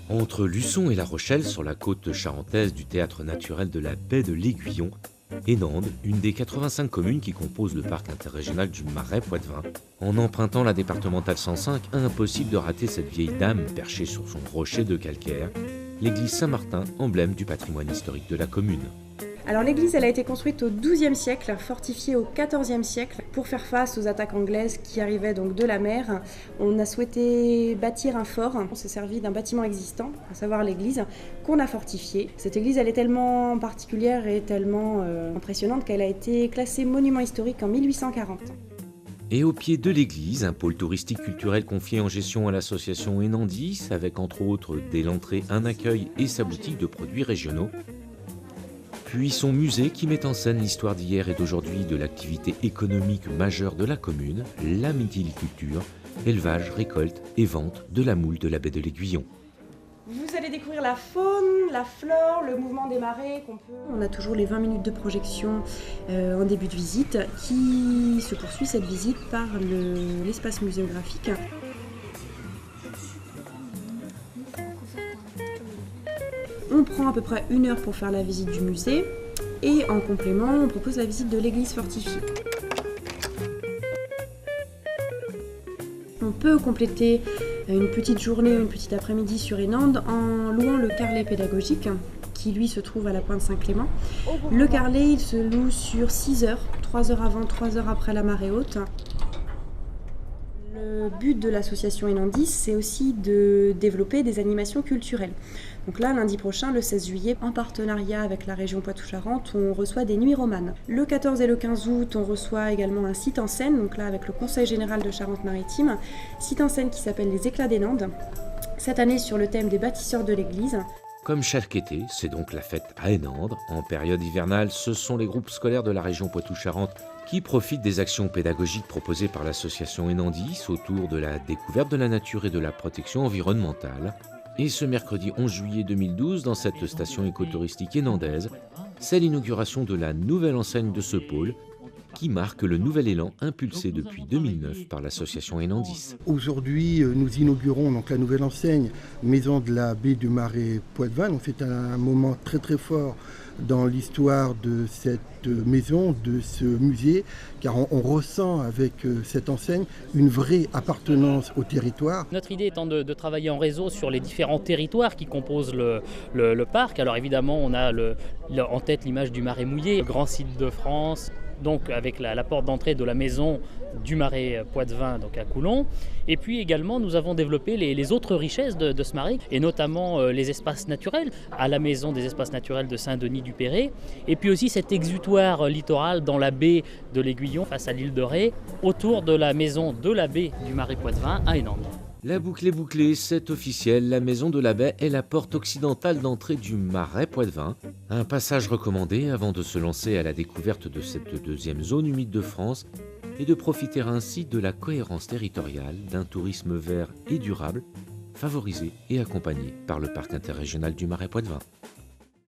Entre Luçon et La Rochelle, sur la côte charentaise du théâtre naturel de la baie de l'Aiguillon, et Nandes, une des 85 communes qui composent le parc interrégional du Marais Poitevin. En empruntant la départementale 105, impossible de rater cette vieille dame perchée sur son rocher de calcaire, l'église Saint-Martin, emblème du patrimoine historique de la commune. Alors l'église, elle a été construite au XIIe siècle, fortifiée au XIVe siècle. Pour faire face aux attaques anglaises qui arrivaient donc de la mer, on a souhaité bâtir un fort. On s'est servi d'un bâtiment existant, à savoir l'église, qu'on a fortifié. Cette église, elle est tellement particulière et tellement impressionnante qu'elle a été classée monument historique en 1840. Et au pied de l'église, un pôle touristique culturel confié en gestion à l'association Enandis, avec entre autres dès l'entrée un accueil et sa boutique de produits régionaux. Puis son musée qui met en scène l'histoire d'hier et d'aujourd'hui de l'activité économique majeure de la commune, la mytiliculture, élevage, récolte et vente de la moule de la baie de l'Aiguillon. Vous allez découvrir la faune, la flore, le mouvement des marées qu'on peut... On a toujours les 20 minutes de projection en début de visite qui se poursuit cette visite par l'espace muséographique. On prend à peu près 1 heure pour faire la visite du musée et en complément, on propose la visite de l'église fortifiée. On peut compléter une petite journée, une petite après-midi sur Enande en louant le carlet pédagogique qui lui se trouve à la pointe Saint-Clément. Le carlet, il se loue sur 6 heures, 3 heures avant, 3 heures après la marée haute. Le but de l'association Enandis, c'est aussi de développer des animations culturelles. Donc là, lundi prochain, le 16 juillet, en partenariat avec la région Poitou-Charentes, on reçoit des nuits romanes. Le 14 et le 15 août, on reçoit également un site en scène, donc là avec le Conseil général de Charente-Maritime, site en scène qui s'appelle les Éclats des Nandes, cette année sur le thème des bâtisseurs de l'église. Comme chaque été, c'est donc la fête à Enandre. En période hivernale, ce sont les groupes scolaires de la région Poitou-Charentes qui profitent des actions pédagogiques proposées par l'association Enandis autour de la découverte de la nature et de la protection environnementale. Et ce mercredi 11 juillet 2012, dans cette station écotouristique enandaise, c'est l'inauguration de la nouvelle enseigne de ce pôle qui marque le nouvel élan impulsé depuis 2009 par l'association Enandis. Aujourd'hui, nous inaugurons donc la nouvelle enseigne Maison de la baie du Marais Poitevin. Donc c'est un moment très très fort dans l'histoire de cette maison, de ce musée, car on ressent avec cette enseigne une vraie appartenance au territoire. Notre idée étant de travailler en réseau sur les différents territoires qui composent le parc. Alors évidemment, on a en tête l'image du Marais mouillé, le grand site de France, donc avec la porte d'entrée de la maison du Marais Poitevin, donc à Coulon. Et puis également, nous avons développé les autres richesses de ce marais, et notamment les espaces naturels, à la maison des espaces naturels de Saint-Denis-du-Péré, et puis aussi cet exutoire littoral dans la baie de l'Aiguillon, face à l'île de Ré, autour de la maison de la baie du Marais Poitevin à Enande. La boucle est bouclée, c'est officiel, la maison de la baie est la porte occidentale d'entrée du Marais Poitevin. Un passage recommandé avant de se lancer à la découverte de cette deuxième zone humide de France et de profiter ainsi de la cohérence territoriale d'un tourisme vert et durable, favorisé et accompagné par le parc interrégional du Marais Poitevin.